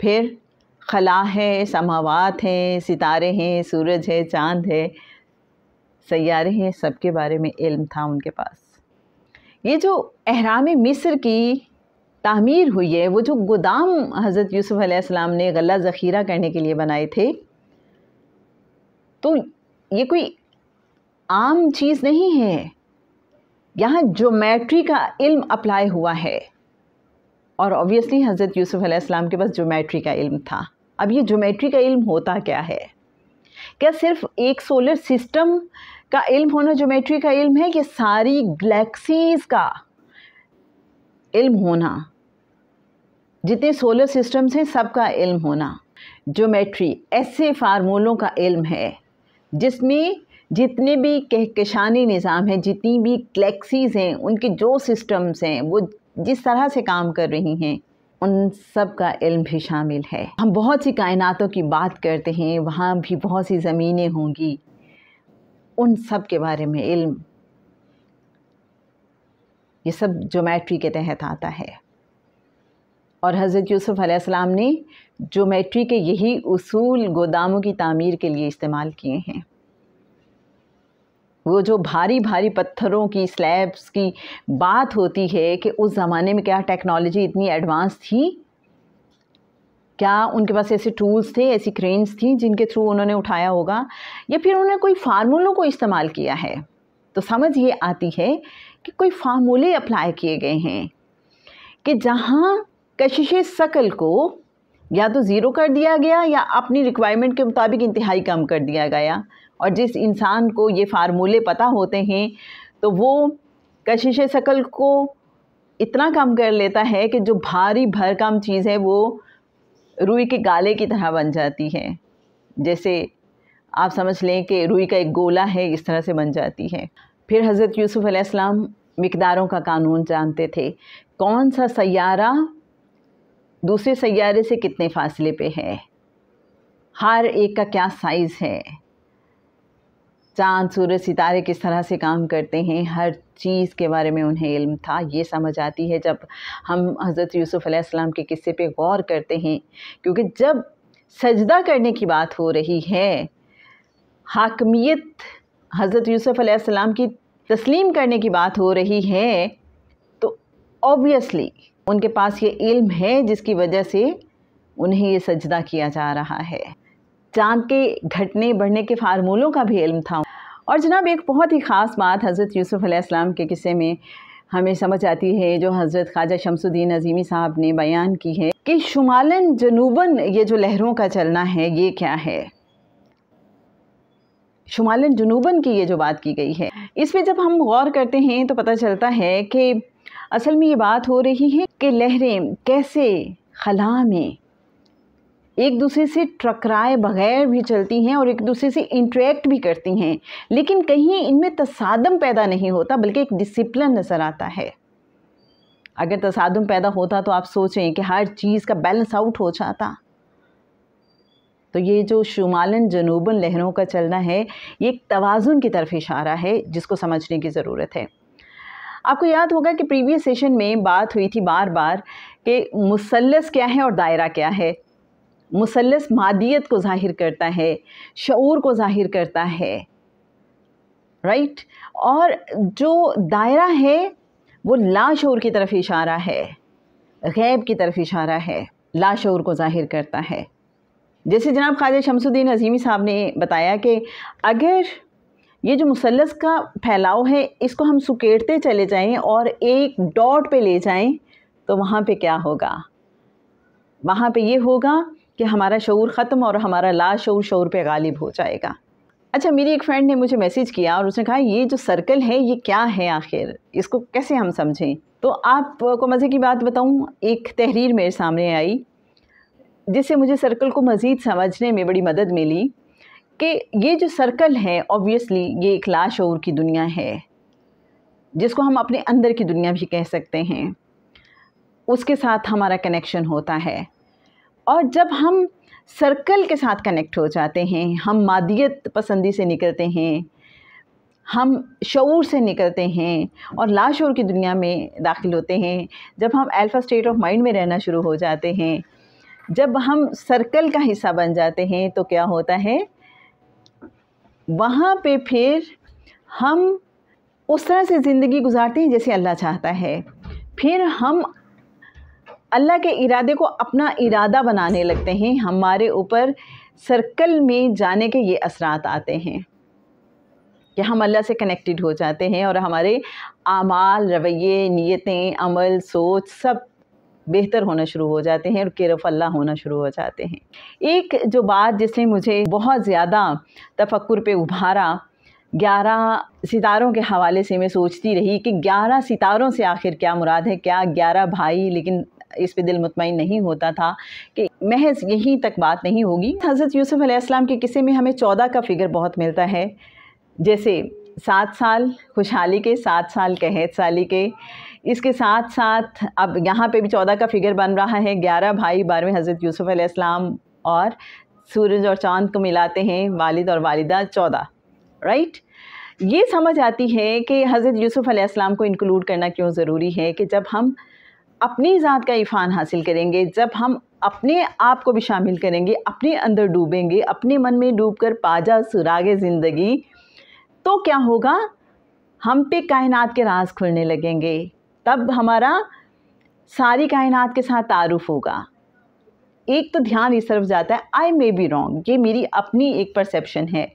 پھر خلا ہے، سماوات ہیں، ستارے ہیں، سورج ہے، چاند ہے، سیارے ہیں، سب کے بارے میں علم تھا ان کے پاس۔ یہ جو اہرام مصر کی تعمیر ہوئی ہے، وہ جو گودام حضرت یوسف علیہ السلام نے غلہ ذخیرہ کرنے کے لیے بنائے تھے، تو یہ کوئی عام چیز نہیں ہے۔ یہاں جیومیٹری کا علم اپلائی ہوا ہے، اور اوبویسلی حضرت یوسف علیہ السلام کے پاس جیومیٹری کا علم تھا۔ اب یہ جیومیٹری کا علم ہوتا کیا ہے؟ کیا صرف ایک سولر سسٹم کا علم ہونا جیومیٹری کا علم ہے، کہ ساری گلیکسیز کا علم ہونا، جتنے سولر سسٹمز ہیں سب کا علم ہونا؟ جیومیٹری ایسے فارمولوں کا علم ہے جس میں جتنے بھی کہکشانی نظام ہیں، جتنی بھی گلیکسیز ہیں، ان کے جو سسٹمز ہیں، وہ جس طرح سے کام کر رہی ہیں، ان سب کا علم بھی شامل ہے۔ ہم بہت سی کائناتوں کی بات کرتے ہیں، وہاں بھی بہت سی زمینیں ہوں گی، ان سب کے بارے میں علم، یہ سب جیومیٹری کے تحت آتا ہے۔ اور حضرت یوسف علیہ السلام نے جیومیٹری کے یہی اصول گوداموں کی تعمیر کے لیے استعمال کیے ہیں۔ وہ جو بھاری بھاری پتھروں کی سلیبس کی بات ہوتی ہے کہ اس زمانے میں کیا ٹیکنالوجی اتنی ایڈوانس تھی، کیا ان کے پاس ایسے ٹولز تھے، ایسی کرینز تھیں جن کے تھرو انہوں نے اٹھایا ہوگا، یا پھر انہوں نے کوئی فارمولوں کو استعمال کیا ہے؟ تو سمجھ یہ آتی ہے کہ کوئی فارمولے اپلائی کیے گئے ہیں کہ جہاں کشش ثقل کو یا تو زیرو کر دیا گیا یا اپنی ریکوائرمنٹ کے مطابق انتہائی کم کر دیا گیا، اور جس انسان کو یہ فارمولے پتہ ہوتے ہیں تو وہ کشش ثقل کو اتنا کم کر لیتا ہے کہ جو بھاری بھرکم چیز ہے وہ روئی کے گالے کی طرح بن جاتی ہے۔ جیسے آپ سمجھ لیں کہ روئی کا ایک گولا ہے، اس طرح سے بن جاتی ہے۔ پھر حضرت یوسف علیہ السلام مقداروں کا قانون جانتے تھے، کون سا سیارہ دوسرے سیارے سے کتنے فاصلے پہ ہے، ہر ایک کا کیا سائز ہے، چاند سورج ستارے کس طرح سے کام کرتے ہیں، ہر چیز کے بارے میں انہیں علم تھا۔ یہ سمجھ آتی ہے جب ہم حضرت یوسف علیہ السلام کے قصے پہ غور کرتے ہیں، کیونکہ جب سجدہ کرنے کی بات ہو رہی ہے، حاکمیت حضرت یوسف علیہ السلام کی تسلیم کرنے کی بات ہو رہی ہے، تو اوبویسلی ان کے پاس یہ علم ہے جس کی وجہ سے انہیں یہ سجدہ کیا جا رہا ہے۔ چاند کے گھٹنے بڑھنے کے فارمولوں کا بھی علم تھا۔ اور جناب ایک بہت ہی خاص بات حضرت یوسف علیہ السلام کے قصے میں ہمیں سمجھ آتی ہے، جو حضرت خواجہ شمس الدین عظیمی صاحب نے بیان کی ہے، کہ شمالاً جنوباً یہ جو لہروں کا چلنا ہے یہ کیا ہے؟ شمالاً جنوباً کی یہ جو بات کی گئی ہے، اس پہ جب ہم غور کرتے ہیں تو پتہ چلتا ہے کہ اصل میں یہ بات ہو رہی ہے کہ لہریں کیسے خلا میں ایک دوسرے سے ٹکرائے بغیر بھی چلتی ہیں اور ایک دوسرے سے انٹریکٹ بھی کرتی ہیں، لیکن کہیں ان میں تصادم پیدا نہیں ہوتا بلکہ ایک ڈسپلن نظر آتا ہے۔ اگر تصادم پیدا ہوتا تو آپ سوچیں کہ ہر چیز کا بیلنس آؤٹ ہو جاتا۔ تو یہ جو شمالاً جنوباً لہروں کا چلنا ہے، یہ ایک توازن کی طرف اشارہ ہے جس کو سمجھنے کی ضرورت ہے۔ آپ کو یاد ہوگا کہ پریویس سیشن میں بات ہوئی تھی بار بار کہ مثلث کیا ہے اور دائرہ کیا ہے۔ مثلث مادیت کو ظاہر کرتا ہے، شعور کو ظاہر کرتا ہے، رائٹ؟ اور جو دائرہ ہے وہ لا شعور کی طرف اشارہ ہے، غیب کی طرف اشارہ ہے، لا شعور کو ظاہر کرتا ہے۔ جیسے جناب خواجہ شمس الدین عظیمی صاحب نے بتایا کہ اگر یہ جو مثلث کا پھیلاؤ ہے اس کو ہم سکیڑتے چلے جائیں اور ایک ڈاٹ پہ لے جائیں تو وہاں پہ کیا ہوگا؟ وہاں پہ یہ ہوگا کہ ہمارا شعور ختم اور ہمارا لا شعور شعور پہ غالب ہو جائے گا۔ اچھا، میری ایک فرینڈ نے مجھے میسیج کیا اور اس نے کہا یہ جو سرکل ہے یہ کیا ہے آخر، اس کو کیسے ہم سمجھیں؟ تو آپ کو مزے کی بات بتاؤں، ایک تحریر میرے سامنے آئی جس سے مجھے سرکل کو مزید سمجھنے میں بڑی مدد ملی کہ یہ جو سرکل ہے اوبویسلی یہ ایک لا شعور کی دنیا ہے، جس کو ہم اپنے اندر کی دنیا بھی کہہ سکتے ہیں، اس کے ساتھ ہمارا کنیکشن ہوتا ہے۔ اور جب ہم سرکل کے ساتھ کنیکٹ ہو جاتے ہیں، ہم مادیت پسندی سے نکلتے ہیں، ہم شعور سے نکلتے ہیں اور لا شعور کی دنیا میں داخل ہوتے ہیں، جب ہم الفا اسٹیٹ آف مائنڈ میں رہنا شروع ہو جاتے ہیں، جب ہم سرکل کا حصہ بن جاتے ہیں تو کیا ہوتا ہے، وہاں پہ پھر ہم اس طرح سے زندگی گزارتے ہیں جیسے اللہ چاہتا ہے. پھر ہم اللہ کے ارادے کو اپنا ارادہ بنانے لگتے ہیں. ہمارے اوپر سرکل میں جانے کے یہ اثرات آتے ہیں کہ ہم اللہ سے کنیکٹڈ ہو جاتے ہیں اور ہمارے اعمال، رویے، نیتیں، عمل، سوچ سب بہتر ہونا شروع ہو جاتے ہیں اور کیئر آف اللہ ہونا شروع ہو جاتے ہیں. ایک جو بات جس نے مجھے بہت زیادہ تفکر پہ ابھارا، 11 ستاروں کے حوالے سے میں سوچتی رہی کہ 11 ستاروں سے آخر کیا مراد ہے، کیا 11 بھائی، لیکن اس پہ دل مطمئن نہیں ہوتا تھا کہ محض یہیں تک بات نہیں ہوگی. حضرت یوسف علیہ السلام کے قصے میں ہمیں 14 کا فگر بہت ملتا ہے، جیسے 7 سال خوشحالی کے، 7 سال قحط سالی کے. اس کے ساتھ ساتھ اب یہاں پہ بھی 14 کا فگر بن رہا ہے. 11 بھائی 12ویں حضرت یوسف علیہ السلام، اور سورج اور چاند کو ملاتے ہیں والد اور والدہ 14، رائٹ. یہ سمجھ آتی ہے کہ حضرت یوسف علیہ السلام کو انکلوڈ کرنا کیوں ضروری ہے کہ جب ہم اپنی ذات کا عرفان حاصل کریں گے، جب ہم اپنے آپ کو بھی شامل کریں گے، اپنے اندر ڈوبیں گے، اپنے من میں ڈوب کر پاجا سراغ زندگی، تو کیا ہوگا، ہم پہ کائنات کے راز کھلنے لگیں گے. تب ہمارا ساری کائنات کے ساتھ تعارف ہوگا. ایک تو دھیان اس طرف جاتا ہے، آئی مے بی رانگ، یہ میری اپنی ایک پرسیپشن ہے،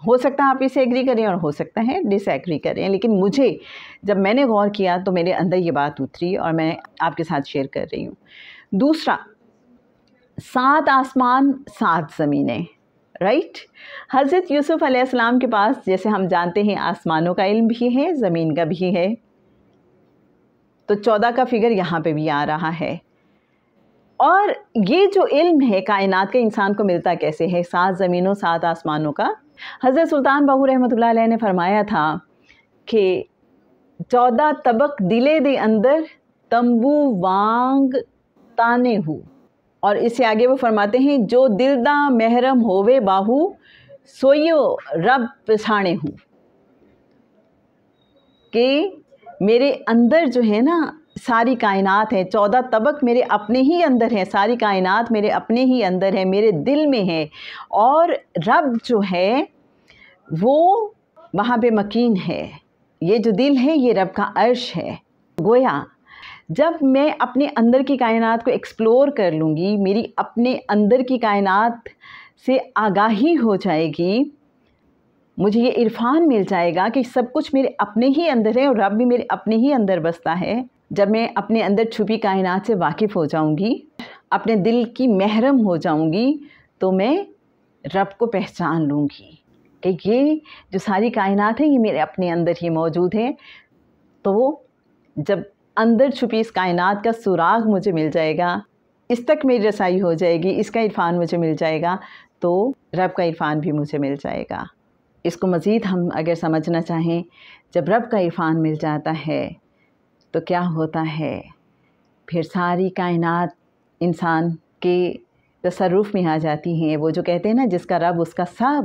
ہو سکتا ہے آپ اسے ایگری کریں اور ہو سکتا ہے ڈس ایگری کریں، لیکن مجھے جب میں نے غور کیا تو میرے اندر یہ بات اتری اور میں آپ کے ساتھ شیئر کر رہی ہوں. دوسرا، 7 آسمان 7 زمینیں، رائٹ. حضرت یوسف علیہ السلام کے پاس جیسے ہم جانتے ہیں آسمانوں کا علم بھی ہے، زمین کا بھی ہے، تو 14 کا فگر یہاں پہ بھی آ رہا ہے. اور یہ جو علم ہے کائنات کا انسان کو ملتا کیسے ہے، 7 زمینوں 7 آسمانوں کا. حضرت سلطان باہو رحمۃ اللہ علیہ نے فرمایا تھا کہ 14 طبق دلے دے اندر تمبو وانگ تانے ہو، اور اس سے آگے وہ فرماتے ہیں جو دل دا محرم ہووے باہو سوئیو رب پچھانے ہو، کہ میرے اندر جو ہے نا ساری کائنات ہے، 14 طبق میرے اپنے ہی اندر ہے، ساری کائنات میرے اپنے ہی اندر ہے، میرے دل میں ہے، اور رب جو ہے وہ وہاں پہ مکین ہے. یہ جو دل ہے یہ رب کا عرش ہے. گویا جب میں اپنے اندر کی کائنات کو ایکسپلور کر لوں گی، میری اپنے اندر کی کائنات سے آگاہی ہو جائے گی، مجھے یہ عرفان مل جائے گا کہ سب کچھ میرے اپنے ہی اندر ہے اور رب بھی میرے اپنے ہی اندر بستا ہے. جب میں اپنے اندر چھپی کائنات سے واقف ہو جاؤں گی، اپنے دل کی محرم ہو جاؤں گی، تو میں رب کو پہچان لوں گی کہ یہ جو ساری کائنات ہے یہ میرے اپنے اندر ہی موجود ہے. تو جب اندر چھپی اس کائنات کا سراغ مجھے مل جائے گا، اس تک میری رسائی ہو جائے گی، اس کا عرفان مجھے مل جائے گا، تو رب کا عرفان بھی مجھے مل جائے گا. اس کو مزید ہم اگر سمجھنا چاہیں، جب رب کا عرفان مل جاتا ہے تو کیا ہوتا ہے، پھر ساری کائنات انسان کے تصرف میں آ جاتی ہیں. وہ جو کہتے ہیں نا جس کا رب اس کا سب،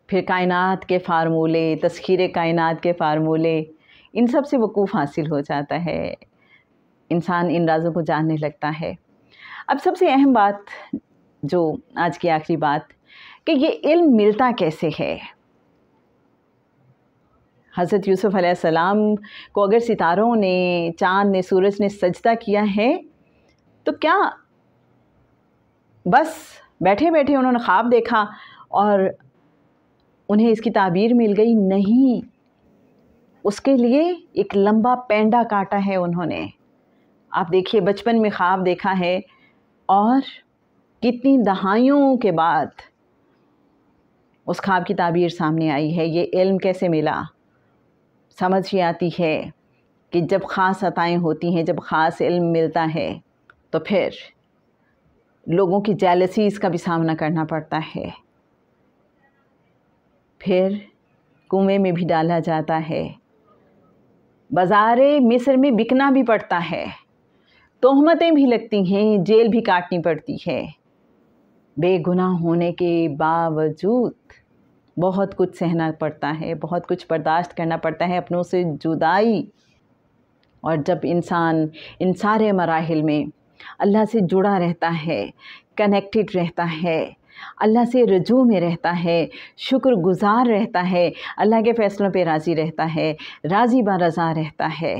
پھر کائنات کے فارمولے، تسخیر کائنات کے فارمولے، ان سب سے وقوف حاصل ہو جاتا ہے، انسان ان رازوں کو جاننے لگتا ہے. اب سب سے اہم بات، جو آج کی آخری بات، کہ یہ علم ملتا کیسے ہے. حضرت یوسف علیہ السلام کو اگر ستاروں نے، چاند نے، سورج نے سجدہ کیا ہے تو کیا بس بیٹھے بیٹھے انہوں نے خواب دیکھا اور انہیں اس کی تعبیر مل گئی؟ نہیں، اس کے لیے ایک لمبا پینڈا کاٹا ہے انہوں نے. آپ دیکھیے بچپن میں خواب دیکھا ہے اور کتنی دہائیوں کے بعد اس خواب کی تعبیر سامنے آئی ہے. یہ علم کیسے ملا؟ سمجھ ہی آتی ہے کہ جب خاص عطائیں ہوتی ہیں، جب خاص علم ملتا ہے تو پھر لوگوں کی جیلسیز کا بھی سامنا کرنا پڑتا ہے، پھر کنویں میں بھی ڈالا جاتا ہے، بازار مصر میں بکنا بھی پڑتا ہے، تہمتیں بھی لگتی ہیں، جیل بھی کاٹنی پڑتی ہے. بے گناہ ہونے کے باوجود بہت کچھ سہنا پڑتا ہے، بہت کچھ برداشت کرنا پڑتا ہے، اپنوں سے جدائی. اور جب انسان ان سارے مراحل میں اللہ سے جڑا رہتا ہے، کنیکٹڈ رہتا ہے، اللہ سے رجوع میں رہتا ہے، شکر گزار رہتا ہے، اللہ کے فیصلوں پہ راضی رہتا ہے، راضی با رضا رہتا ہے،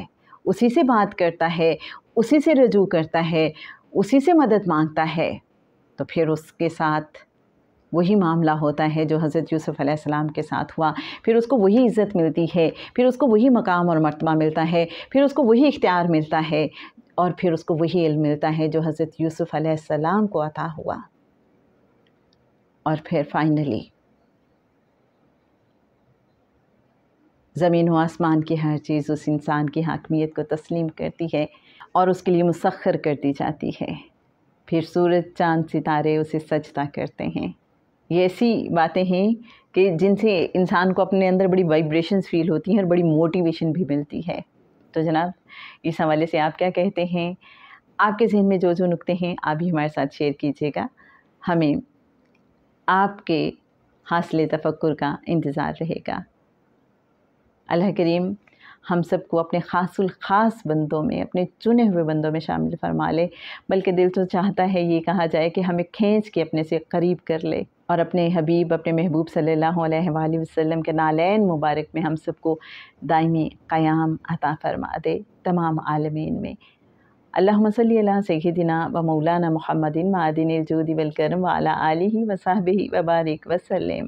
اسی سے بات کرتا ہے، اسی سے رجوع کرتا ہے، اسی سے مدد مانگتا ہے، تو پھر اس کے ساتھ وہی معاملہ ہوتا ہے جو حضرت یوسف علیہ السلام کے ساتھ ہوا، پھر اس کو وہی عزت ملتی ہے، پھر اس کو وہی مقام اور مرتبہ ملتا ہے، پھر اس کو وہی اختیار ملتا ہے، اور پھر اس کو وہی علم ملتا ہے جو حضرت یوسف علیہ السلام کو عطا ہوا۔ اور پھر فائنلی زمین و آسمان کی ہر چیز اس انسان کی حاکمیت کو تسلیم کرتی ہے اور اس کے لیے مسخر کر دی جاتی ہے، پھر سورج چاند ستارے اسے سجدہ کرتے ہیں۔ یہ ایسی باتیں ہیں کہ جن سے انسان کو اپنے اندر بڑی وائبریشنز فیل ہوتی ہیں اور بڑی موٹیویشن بھی ملتی ہے۔ تو جناب اس حوالے سے آپ کیا کہتے ہیں؟ آپ کے ذہن میں جو جو نکتے ہیں آپ بھی ہمارے ساتھ شیئر کیجیے گا، ہمیں آپ کے حاصل تفکر کا انتظار رہے گا۔ اللہ کریم ہم سب کو اپنے خاص الخاص بندوں میں، اپنے چنے ہوئے بندوں میں شامل فرما لے، بلکہ دل تو چاہتا ہے یہ کہا جائے کہ ہمیں کھینچ کے اپنے سے قریب کر لے، اور اپنے حبیب، اپنے محبوب صلی اللہ علیہ وآلہ وسلم کے نالین مبارک میں ہم سب کو دائمی قیام عطا فرما دے تمام عالمین میں۔ اللہم صلی علی سیدنا و مولانا محمد معدن الجود والکرم وعلی آلہ وصحبہ وبارک وسلم۔